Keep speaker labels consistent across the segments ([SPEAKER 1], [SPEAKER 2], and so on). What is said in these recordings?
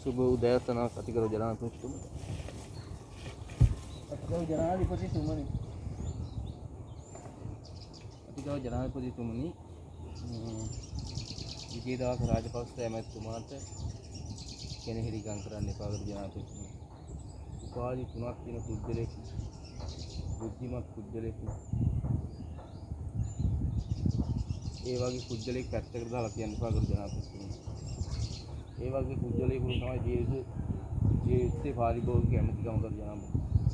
[SPEAKER 1] සුබ උදෑසනක් අතිගරු ජනාධිපතිතුමනි. අතිගරු ජනාධිපතිතුමනි විජේදාස රාජපක්ෂ ඇමතිතුමාට කෙනෙහිරිකම් කරන්න එපා ගරු ජනාධිපතිතුමනි. උපාධි 3ක් තියෙන පුද්ගලෙක්, බුද්ධිමත් පුද්ගලෙක්. ඒ වගේ පුද්ගලෙක් පැත්තකට දාලා කියන්න එපා ගරු ජනාධිපතිතුමනි. ඒ වගේ පුද්ගලයෙකුට තමයි ජීවිතේ පාරිභෝගික ඇමතිකම කර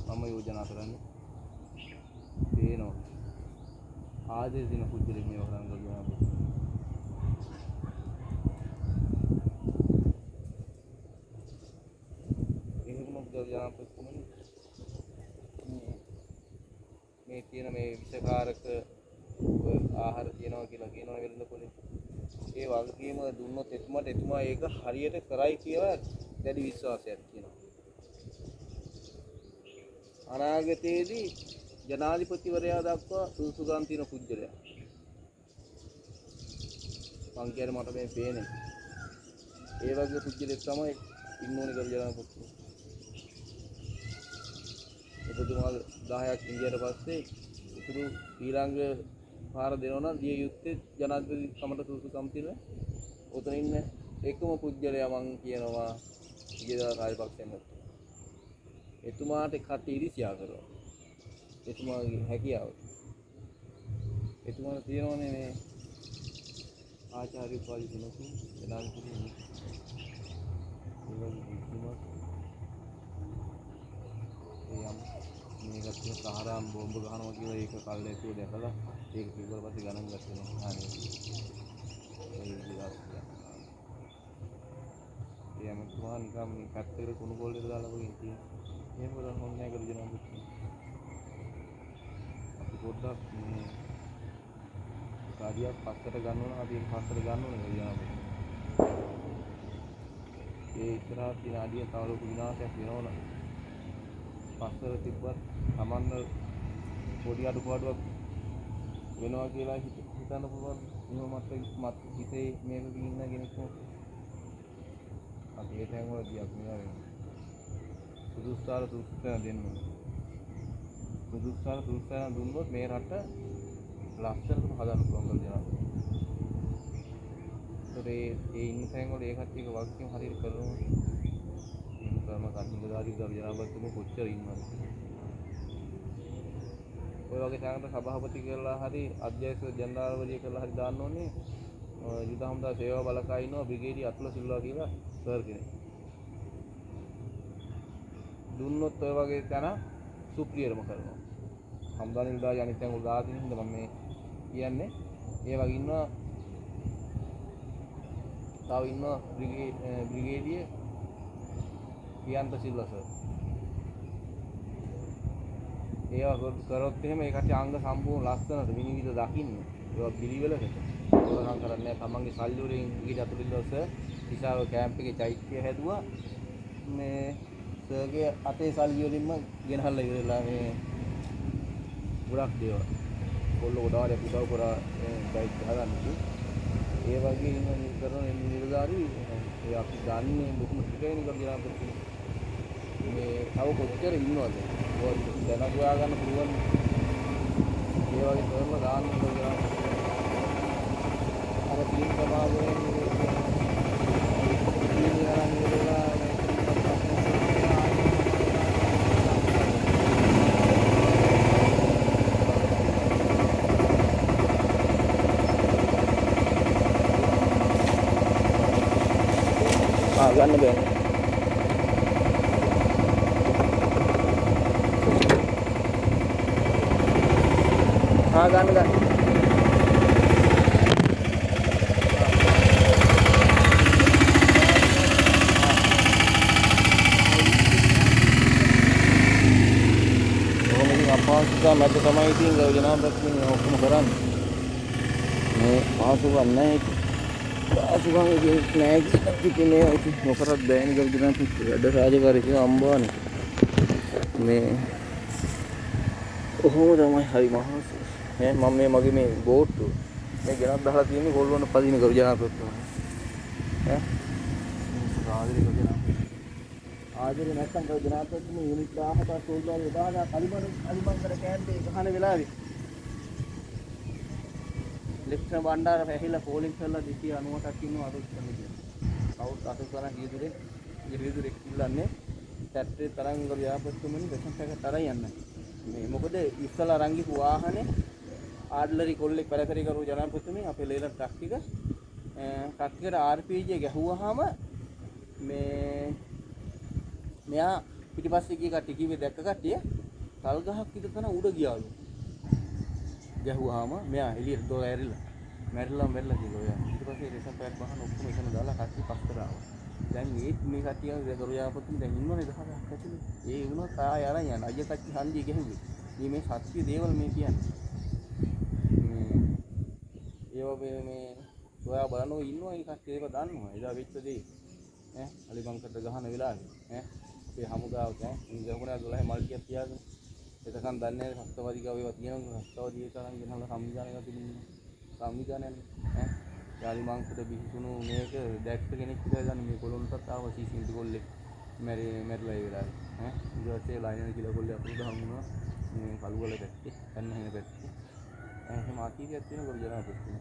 [SPEAKER 1] මම යෝජනා කරන්නේ. පේනවා ආදේ දින පුද්ගලෙක් මේව කරන්න කර ජනාධිපතිතුමනි. මේ තියෙන මේ විෂකාරක ආහාර තියනවා කියලා කියනවා වෙළඳ පොලේ. ඒ වගකීම දුන්නොත් එතුමා ඒක හරියට කරයි කියලා දැඩි විශ්වාසයක් තියෙනවා. අනාගතයේදී ජනාධිපතිවරයා දක්වා සුසුකම් තියෙන පුද්ගලයා. මං කියන්නේ මට මේ පේන්නේ. ඒ වගේ පුද්ගලෙක් තමයි ඉන්න ඕනේ කර ජනාධිපතිතුමා. එතුමා 10ක් ඉන්දියාවට පස්සේ ඉතුරු ඊළඟ පාර දෙනවා නම් දිය යුත්තේ ජනාධිපති කමට සුසුකම් තියෙන උතන ඉන්න එකම පුද්ගලයා මං කියනවා විජේදාස රාජපක්ෂ මහත්මයා. එතුමාට කට ඉරිසියා කරනවා. එතුමාගේ හැකියාව. එතුමාට තියෙනවනේ මේ ආචාර්ය උපාධි තුනක් ජනාධිපති මේකට සහරාම් බෝම්බ ගහනවා කියලා ඒක කල්ලාතුව දැකලා ඒක කිව්වට පස්සේ ගණන් ගන්නවා. ඒ අමතුමා නිකම් මේ පැත්තකට කුණු කොල්ලේ දාලා වගේ තියෙන. එහෙම කරන්න ඕනේ නැහැ කර ජනාධිපති. අපි පොඩ්ඩක් මේ කාර්යයක් පස්සට ගන්න ඕන. අපි ඒක පස්සට ගන්න ඕනේ කර ජනාධිපති. ඒ ඉස්සරහා තියෙන අඩිය තව ලොකු විනාශයක් වෙනවනේ. පස්සට තිබ්බත් Tamanne පොඩි අඩුපාඩුවක් වෙනවා කියලා හිතන්න පුළුවන්. එහෙම මත් හිතේ මේක ඉන්න කෙනෙක් අපි ඒ තැන් වලදී අපි සුදුස්සාර දෙන්න. සුදුස්සාර දුන්නොත් මේ රට ලස්සනට හදන්න පුළුවන් කියලා. ඒ ඉන්න තැන් වල ඒ කට්ටියක වගකීම් හරියට කරනවා. කරන කන්නිගාරික ජනාධිපතිතුමෝ කොච්චර ඉන්නවද? ඔය වගේ තැනකට සභාපති කරලා හරි අධ්‍යක්ෂ ජනරාල්වරිය කරලා හරි දාන්න ඕනේ. යුද හමුදා සේවා බලකා ඉන්නවා බ්‍රිගේඩිය අතුල සිල්වා කියලා සර් කෙනෙක්. දුන්නොත් ඔය වගේ තැන සුප්‍රියරම කරනවා. හම්දා නිලධාරි අනිත් තැන් වල දාගෙන ඉන්න මම මේ කියන්නේ. ඒ වගේ ඉන්නවා. තව ඉන්නවා බ්‍රිගේඩිය පියන්ත සිල්වා සර්. ඒවා කරොත් එහෙම ඒකට අංග සම්පූර්ණ ලස්සනට විනිවිද දකින්න. ඒවා පිළිවෙලකට. ඕනනම් කරන්නේ නැහැ. තමන්ගේ සල්ලි වලින් ඊට අතුලින්දස ඉසාව කැම්ප් එකේ චෛත්‍ය හැදුවා. මේ සර්ගේ අතේ සල්ලි වලින්ම ගෙනහල්ලා ඉවරලා මේ ගොඩක් දේවල්. කොල්ල ගොඩාරිය පුදව කරා චෛත්‍ය හදන්න. ඒ වගේ ඉන්න කරන නිලධාරී ඒ අපි දන්නේ බොහොම ටිකයිනේ කර ජනාධිපති. මේ තව කොච්චර ඉන්නවද? ඔය දැනග හොයා ගන්න පුළුවන්. ඒ වගේ කරලා දාන්න කියලා. අර පිළිම සභාවේ ගන්න බෑ. ගන්න. අපහසුතාව මැද තමයි ඉතින් ජනාධිපතිතුමනි ඔක්කොම කරන්නේ. මේ පහසුවක් නැහැ. පහසුකම් නැහැ ඉතින් මේ මොකටද බෑනේ කර ජනාධිපති වැඩ රාජකාරී අම්බානේ. මේ කොහොම තමයි හරි මහසු. මම මේ මගේ මේ බෝට්ටු මේ ගෙනත් දාලා තියෙන්නේ කොල්ලොන්න පදින කරු ජනාධිපතිතුමනි. ආදරේ කරු ජනාධිපති ආදරේ නැත්තම් කවුද ජනාධිපතිතුමනි යුනිට් 17ක් සෝල්වාරි 10000 අලිමංගල කෑම්පේ ගහන වෙලාවේ ලෙක්ෂණ බණ්ඩාර පැහිලා පෝලිං කරලා 298ක් ඉන්නවා අරුත් කමිටිය. කවුරුත් අසු කරන හිදුරෙක් ඉල්ලන්නේ සැට්‍රේ තරංග ව්‍යාපෘතිතුමනි දශම පැක තරයි යන්න. මේ මොකද ඉස්සලා අරන් ගිහපු වාහනේ ආඩ්ලරි කොල්ලෙක් පෙරකරි කරු ජනාධිපතිතුමනි අපේ ලේලන් ට්‍රක් එකට RPG ගැහුවාම මේ මෙයා පිටිපස්සේ ගිය කට්ටිය කිව්වේ දැක්ක කට්ටිය තල් ගහක් විතර තන උඩ ගියාලු. ගැහුවාම මෙයා එළියට දොර ඇරිලා මැරිලා කිව්වා. ඊට පස්සේ රේෂන් පැක් වහන ඔක්කොම එකන දාලා කට්ටිය පස්සට ආවා. දැන් මේ කට්ටිය දොරයාපතුන් දැන් ඉන්නවනේ 10ක් ඇතුලේ. ඒ වුණොත් ආය අරන් යන අයිය කට්ටිය හන්දිය ගැහුවේ. මේ සත්‍ය දේවල් මේ කියන්නේ. මේ ඔයා බලනෝ ඉන්නවා ඒ කට්ටිය ඒක දන්නවා. එදා වෙච්ච දේ ඈ අලිබංකට ගහන වෙලාවේ අපේ හමුදාවට ඉංග්‍රීසියෙන් 12 මල්ටියක් තියාගෙන එතකන් දන්නේ නැහැ සත්‍යවාදීකව ඒවා තියෙනවා. සත්‍යවාදී ඒක අරන් ගෙනල්ලා සංවිධානයකට තිබුණේ. සංවිධානයනේ යාලිමංකඩ බිහිසුණු මේක දැක්ක කෙනෙක් කියලා ගන්න මේ කොළොන්ටත් ආව සීසීන්ටි කොල්ලෙක් මැරිලා ඒ වෙලාවේ ඊට පස්සේ ලයිනර් කියලා කොල්ලේ අපුරු දහම් වුණා මේ කළුවල පැත්තේ කන්න හැන පැත්තේ එහෙම ආකීතියක් තියෙන කරු ජනාධිපතිතුමනි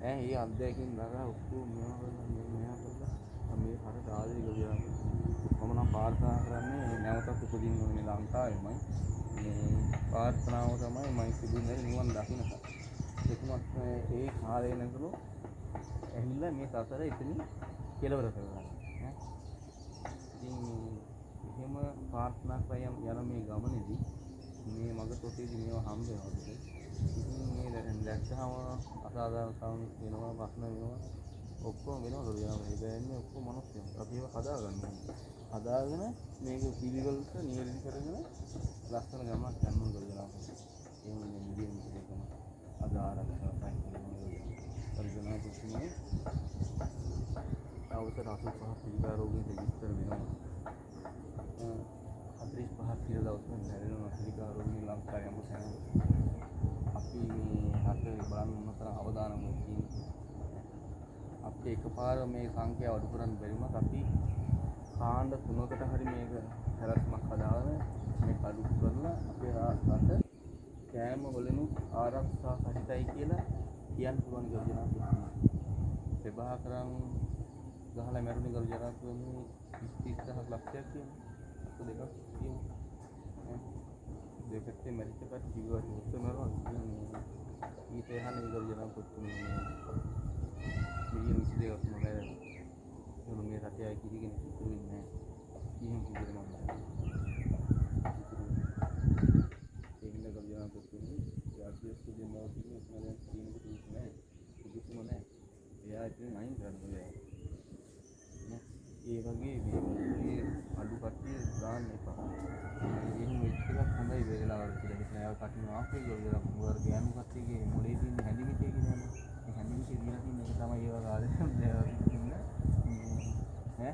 [SPEAKER 1] ඒ අධ්‍යයකින් නගා ඔක්කොම මෙයා කරලා මේ හරට ආදරේ කරු ජනාධිපතිතුමනි මම නම් ප්‍රාර්ථනා කරන්නේ නැවතත් උපදින්න ඕනේ ලංකාවේමයි මේ ප්‍රාර්ථනාව තමයි මම සිදුන්නේ නිවන් දකින්නට ඒකමත් ඒ කාලේ නැතුණු ඇහිලා මේ සසර එතනින් කෙලවර කරගන්න ඈ ඉතින් එහෙම ප්‍රාර්ථනා කරයම් යන මේ ගමනේදී මේ මග තොටේදී මේවා හම්බ වෙනවා ඉතින් මේ දැක්කම අසාධාරණ වෙනවා ප්‍රශ්න වෙනවා ඔක්කොම වෙනවා කරුණා මේ බෑන්නේ ඔක්කොම මිනිස්සු අපි ඒවා හදාගෙන මේක පිළිවෙලට නියැලි කරගෙන ලස්සන ගමනක් යන්න ඕන කරුණා එහෙම නෙමෙයි මේකම ආරක්ෂා පරිගණනා දුන්නේ අවසර 85 පිළිකා රෝගීන් රෙජිස්ටර් වෙනවා 45ක් කියලා දවසක් නැරෙනවා පිළිකා රෝගීන් ලංකාවේ මොකද අපි මේ රටේ බලන්න මොනතරම් අවදානමක් තියෙනවා අපිට එකපාර මේ සංඛ්‍යාව අඩු කරන්න බැරි වුණත් අපි කාණ්ඩ 3කට හරි මේක හැරස්මක් හදාගෙන මේක අඩු කරලා අපේ රට කෑම වලින් ආරක්ෂා සහිතයි කියලා කියන්න පුළුවන් ගොජනාපති ප්‍රභාකරන් ගහලා මැරුණේ ගොජනාපති 30000ක් ලක්ෂයක් කියන්නේ දෙකක් කියමු දෙකත්තේ මැරිච්ච කට්ටිය ජීවත් වෙන්න මරුවා ඊට එහානේ ගොජනාපති මිලියන 22ක් නෑ මේ රටේ කිරිගෙන ඉතුරු වෙන්නේ නැහැ කියමු කිව්වද මම ඒ වගේ මේ අඩු කට්ටිය දාන්න එපා. එහෙම වෙච්ච එකක් හොඳයි වේලාවල් කියලා හිතන අය කටින් ආපේ ගොල්ලෝ මුවර ගෑනු කට්ටියගේ මොලේ තියෙන හැඳිමිටේ කියනවනේ. ඒ හැඳිමිටේ දීලා තියෙන එක තමයි ඒවා කාලේ ඉන්න ඈ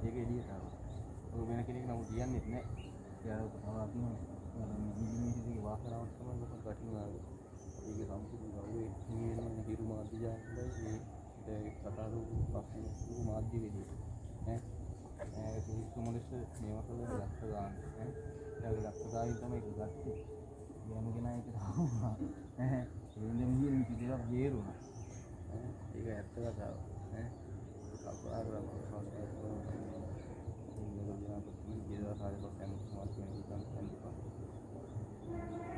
[SPEAKER 1] ඒක එළියට ආවා. ඔය වෙන කෙනෙක් නම් කියන්නේත් නැහැ. යාළුවෝ තමයි අතින් මිනිමිටිගේ වාසනාවක් තමයි මොකක් කටින් ආවේ. ඒකේ සම්පූර්ණ ගෞරවය හිමිවෙන්නේ හිරු මාධ්‍ය ජාලවලයි ඒ කතාරු පස්සු මාධ්‍ය වෙදී ඈ සුමුලස් මේවා කළේ ලක්ෂ ගන්න ඈ ඒ ලක්ෂ ගායි තමයි ඒක ගත්තේ යමුගෙන ඒක තාම ඈ ඉන්නේ මිනිහ විදිහට බේරුණා ඈ ඒක ඇත්ත කතාව ඈ කපාරම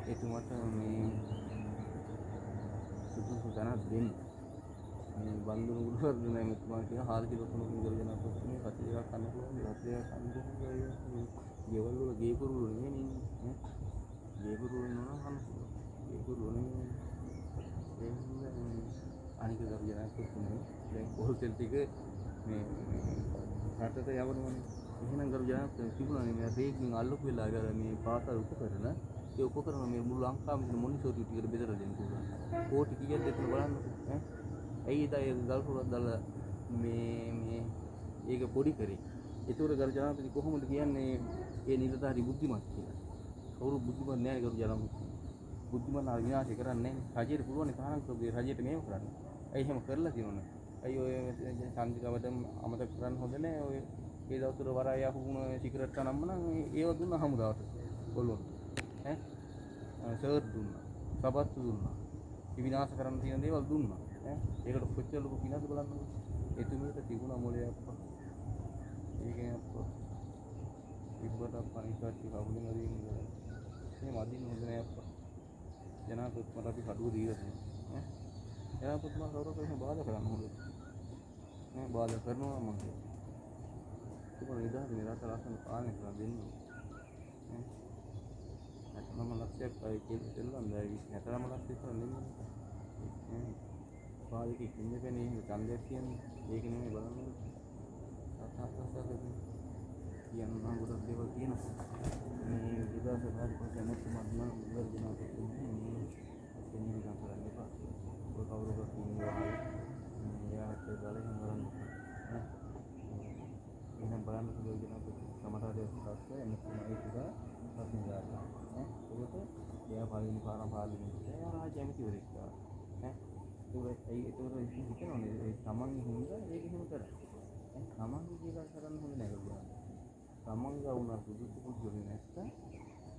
[SPEAKER 1] එතුමට මේ සුදුසු තැනක් දෙන්න මේ බන්දුරු ගුරුවරු නෑ මෙතුමා කියන 4 කිලෝ 3 කිලෝ ජනපති මේ කටි එකක් කන්න පුළුවන් රටේ කන්න පුළුවන් ගෙවල් වල ගේ කුරුළු නෙමෙයි නේ ගේ කුරුළු නෝන කන්න පුළුවන් ගේ කුරුළු නෙමෙයි අනික ගරු ජනපති නේ දැන් හොල්සෙල් ටික මේ රටට යවනවනේ එහෙනම් ගරු ජනපති තිබුණානේ මේ රේකින් අල්ලපු වෙලා ගර මේ පාසල් උපකරන ඒ උපකරණ මේ මුළු ලංකාවෙම මොනිටෝරි ටිකට බෙදලා දෙන්න පුළුවන්. කෝටි කීයක්ද එතන බලන්නකෝ ඈ. ඇයි ඒ දල්පුරක් දාලා මේ ඒක පොඩි කරේ. ඒතර ගරු ජනාධිපති කොහොමද කියන්නේ ඒ නිලධාරි බුද්ධිමත් කියලා. කවුරු බුද්ධිමත් නැහැ ගරු ජනාධිපති. බුද්ධිමත් නා විනාශ කරන්නේ නැහැ. රජයට පුළුවන් කාරණා කෝගේ රජයට මේව කරන්න. ඇයි එහෙම කරලා තියෙනවනේ. ඇයි ඔය චන්ද්‍රිකාවට අමතක කරන්න හොඳ නැහැ. ඔය ඒ දවස්වල වරාය යහුුණ සිගරට් නම්ම නම් ඒව දුන්නා හමුදාවට ඔළුවට ඈ සර්ට් දුන්නා සපත්තු දුන්නා විනාශ කරන්න තියෙන දේවල් දුන්නා ඈ ඒකට කොච්චර ලොකු පිනක්ද බලන්නකෝ එතුමියට තිබුණා මොලේ අප්පා ඒකෙන් අප්පා ඉබ්බට පණිකට්ටි කවුලින් අදින්න ඉඳලා මේ මදින්න හොඳ නෑ අප්පා ජනාධිපතිතුමාට අපි කඩුව දීලා තියෙනවා ඈ ජනාධිපතිතුමා කවුරුත් එහෙම බාධා කරන්න හොඳ නෑ බාධා කරනවා මම ඒක නිදහස් නිරාත ලස්සන පාලනය කරලා දෙන්න ඈ 69 ලක්ෂයක් අය කියලා දෙල්ලන් දැයි 69 ලක්ෂ විතර නෙමෙයි ඈ පාලිකේ ඉන්නේ කෙනේ ඉන්න ඡන්දයක් කියන්නේ ඒක නෙමෙයි බලන්න කියන්න නම් ගොඩක් දේවල් තියෙනවා මේ විදාස රාජපක්ෂ මුතුමත්ම වර්ධනා කරන්නේ මේ නිකන් කරන්න එපා ඔය කවුරුත් ඉන්නවා එයාට බලයෙන් කරන්න ඈ එහෙනම් බලන්න පුළුවන් දෙනවා සමහරවිට පස්සේ එමුතුමයි කියලා ප්‍රශ්න දාලා ඈ ඒකට එයා පළවෙනි පාරම පාර්ලිමේන්තුවේ එයා රාජ්‍ය ඇමතිවරයෙක් ඈ ඒක හිතනවානේ ඒ තමන්ගේ හින්දා ඒක එහෙම කරා තමන්ගේ කියලා කරන්න හොඳ නැහැ කියලා තමන්ගේ වුණා සුදුසු පුදුරේ නැත්නම්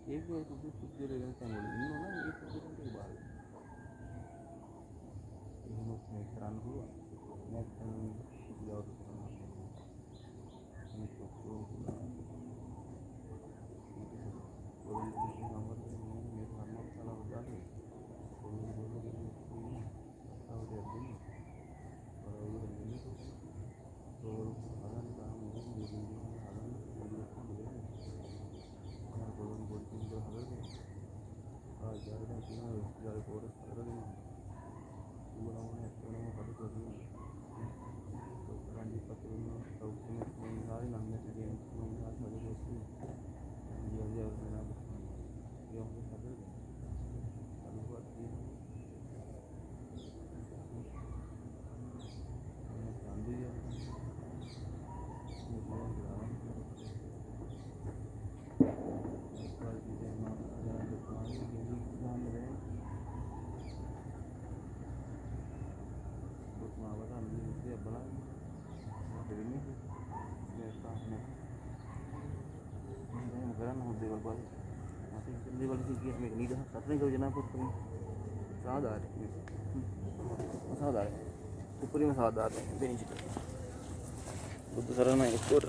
[SPEAKER 1] ඒකේ සුදුසු පුදුරේ වෙන තැන් වල ඉන්නවනම් ඒ පුදුරට බාර එහෙම මේ කරන්න පුළුවන් නැත්නම් ඉතිවරු කරනවා මේ කොහොමද කරන්න හොඳ දේවල් බලන්න. අපි හිතන දේවල් කියන්නේ මේක නිදහස් සතරෙන් ගව ජනාධිපතිතුමනි. සාධාරණයි. අසාධාරණයි. උපරිම සාධාරණයි. බෙන්ච් එක. බුද්ධ සරණයි ඔක්කොට.